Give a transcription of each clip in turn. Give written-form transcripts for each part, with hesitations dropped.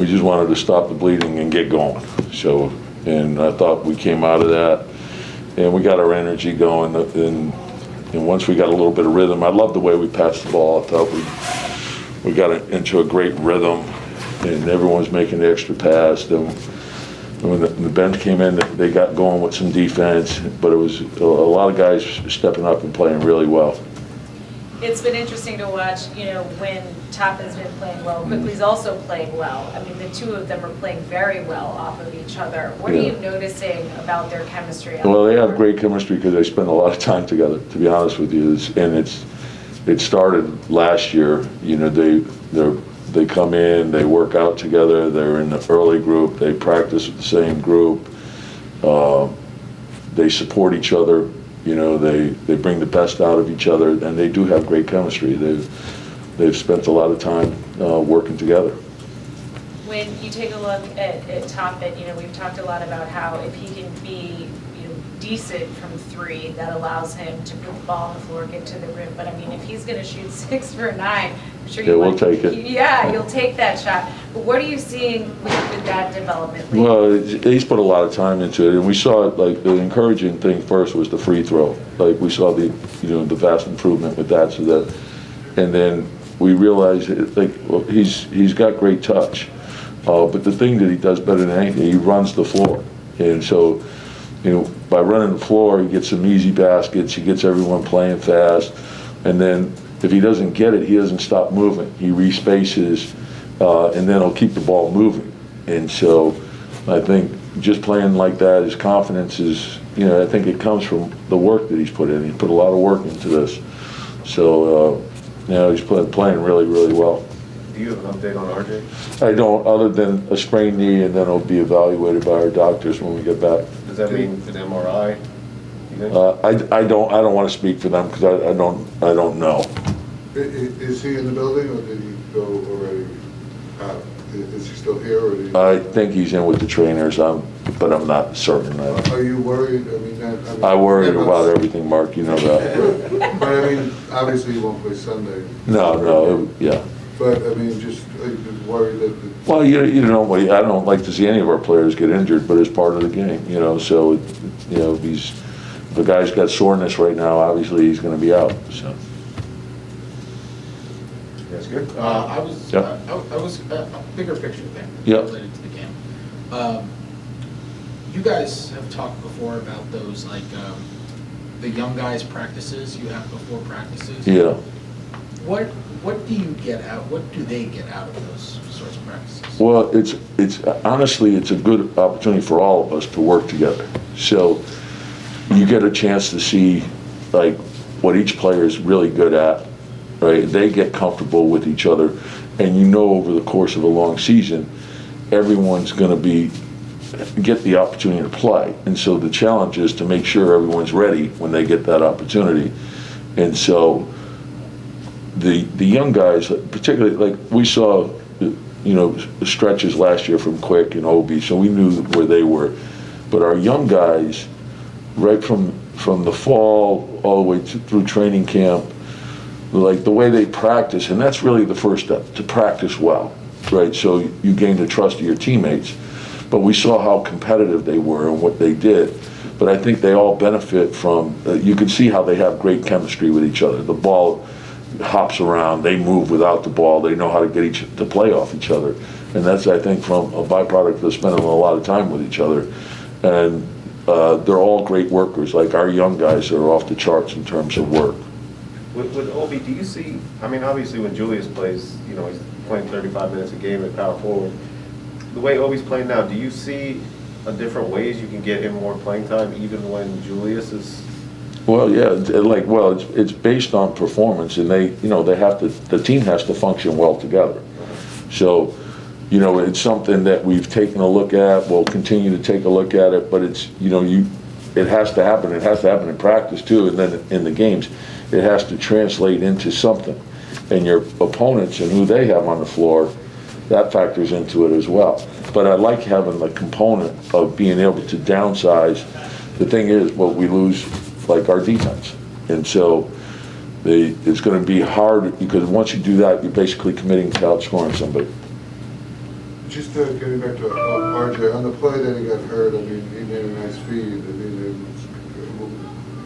we just wanted to stop the bleeding and get going. So, and I thought we came out of that, and we got our energy going. And once we got a little bit of rhythm, I love the way we passed the ball. I thought we got into a great rhythm, and everyone was making the extra pass. Then when the bench came in, they got going with some defense, but it was a lot of guys stepping up and playing really well. It's been interesting to watch, when Toppin's been playing well, Quickly's also playing well. I mean, the two of them are playing very well off of each other. What are you noticing about their chemistry? Well, they have great chemistry because they spend a lot of time together, to be honest with you. It started last year. They come in, they work out together, they're in the early group, they practice with the same group, they support each other. They bring the best out of each other, and they do have great chemistry. They've spent a lot of time working together. When you take a look at Toppin, we've talked a lot about how if he can be decent from three, that allows him to put the ball on the floor, get to the rim. But I mean, if he's going to shoot 6 for 9, I'm sure we'll take it. Yeah, you'll take that shot. But what are you seeing with that development lately? Well, he's put a lot of time into it, and we saw it. Like, the encouraging thing first was the free throw. Like, we saw the vast improvement with that. And then we realized he's got great touch. But the thing that he does better than anything, he runs the floor, and so. By running the floor, he gets some easy baskets, he gets everyone playing fast, and then if he doesn't get it, he doesn't stop moving. He respaces, and then he'll keep the ball moving. And so I think just playing like that, his confidence is, I think it comes from the work that he's put in. He put a lot of work into this. So, he's playing really, really well. Do you have an update on RJ? I don't, other than a sprained knee, and then he'll be evaluated by our doctors when we get back. Does that mean an MRI? I don't want to speak for them because I don't know. Is he in the building, or did he go already out? Is he still here, or did he... I think he's in with the trainers, but I'm not certain. Are you worried? I worry about everything, Mark. You know that. But I mean, obviously he won't play Sunday. No, yeah. But I mean, just worried that. Well, I don't like to see any of our players get injured, but it's part of the game, So, if a guy's got soreness right now, obviously he's going to be out. So. That's good. I was a bigger picture thing related to the game. You guys have talked before about those the young guys practices you have before practices. Yeah. What do you get out? What do they get out of those sorts of practices? Well, it's honestly, it's a good opportunity for all of us to work together. So you get a chance to see what each player is really good at, right? They get comfortable with each other, and over the course of a long season, everyone's going to get the opportunity to play. And so the challenge is to make sure everyone's ready when they get that opportunity. And so the young guys, particularly we saw, stretches last year from Quick and Obi, so we knew where they were. But our young guys, right from the fall all the way through training camp, the way they practice, and that's really the first step, to practice well, right? So you gain the trust of your teammates. But we saw how competitive they were and what they did. But I think they all benefit from, you can see how they have great chemistry with each other. The ball hops around, they move without the ball, they know how to to play off each other. And that's, I think, from a byproduct of spending a lot of time with each other. And they're all great workers. Our young guys are off the charts in terms of work. With Obi, do you see, obviously when Julius plays, he's playing 35 minutes a game at power forward. The way Obi's playing now, do you see a different ways you can get him more playing time even when Julius is? Well, yeah, it's based on performance, and the team has to function well together. So, it's something that we've taken a look at. We'll continue to take a look at it, but it's, it has to happen. It has to happen in practice too, and then in the games, it has to translate into something. And your opponents and who they have on the floor, that factors into it as well. But I like having the component of being able to downsize. The thing is, we lose our defense, and so it's going to be hard, because once you do that, you're basically committing to outscoring somebody. Just getting back to RJ, on the play that he got hurt, I mean, he made a nice feed. I mean,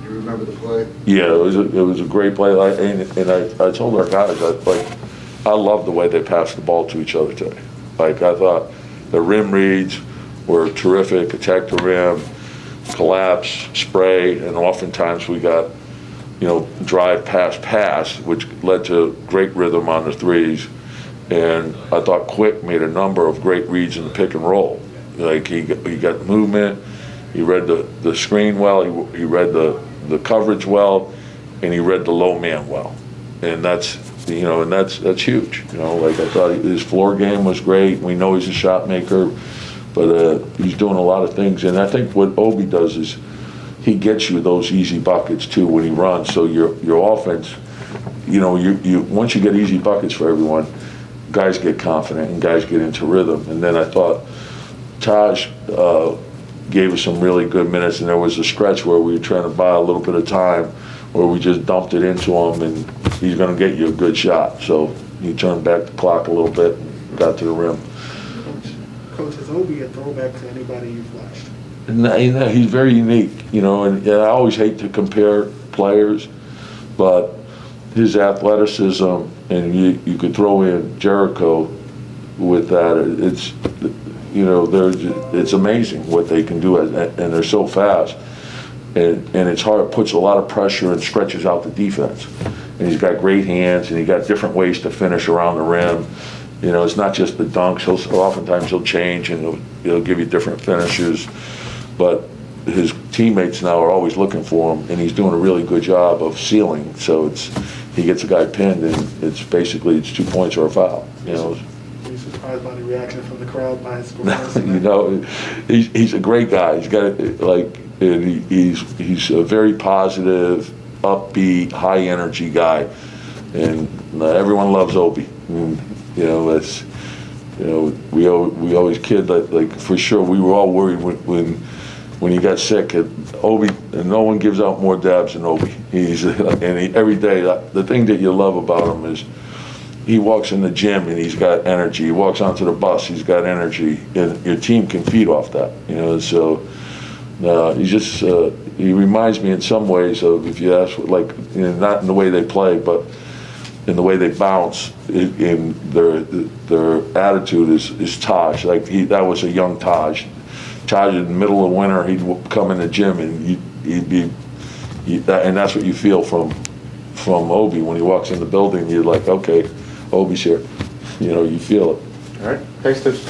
do you remember the play? Yeah, it was a great play, and I told our guys, I love the way they passed the ball to each other today. Like, I thought the rim reads were terrific, attack the rim, collapse, spray, and oftentimes we got, drive, pass, which led to great rhythm on the threes. And I thought Quick made a number of great reads in the pick and roll. Like, he got movement, he read the screen well, he read the coverage well, and he read the low man well. And that's huge. Like, I thought his floor game was great. We know he's a shot maker, but he's doing a lot of things. And I think what Obi does is he gets you those easy buckets too when he runs. So your offense, you once you get easy buckets for everyone, guys get confident and guys get into rhythm. And then I thought Taj gave us some really good minutes, and there was a stretch where we were trying to buy a little bit of time where we just dumped it into him, and he's going to get you a good shot. So he turned back the clock a little bit and got to the rim. Coach, is Obi a throwback to anybody you've watched? And he's very unique, and I always hate to compare players, but his athleticism, and you could throw in Jericho with that. It's amazing what they can do, and they're so fast. And it's hard. It puts a lot of pressure and stretches out the defense. And he's got great hands, and he got different ways to finish around the rim. It's not just the dunks. Oftentimes he'll change, and he'll give you different finishes. But his teammates now are always looking for him, and he's doing a really good job of sealing. So he gets a guy pinned, and it's 2 points or a foul. Were you surprised by the reaction from the crowd by his score? He's a great guy. He's got and he's a very positive, upbeat, high energy guy, and everyone loves Obi. And, we always kid that, like, for sure we were all worried when he got sick. Obi, and no one gives out more dabs than Obi. Every day, the thing that you love about him is he walks in the gym and he's got energy. He walks onto the bus, he's got energy, and your team can feed off that. So he reminds me in some ways of, if you ask, not in the way they play, but in the way they bounce. In their attitude is Taj. Like, that was a young Taj. Taj, in the middle of winter, he'd come in the gym and he'd be, and that's what you feel from Obi when he walks in the building. You're like, okay, Obi's here. You feel it. All right, thanks, Tips.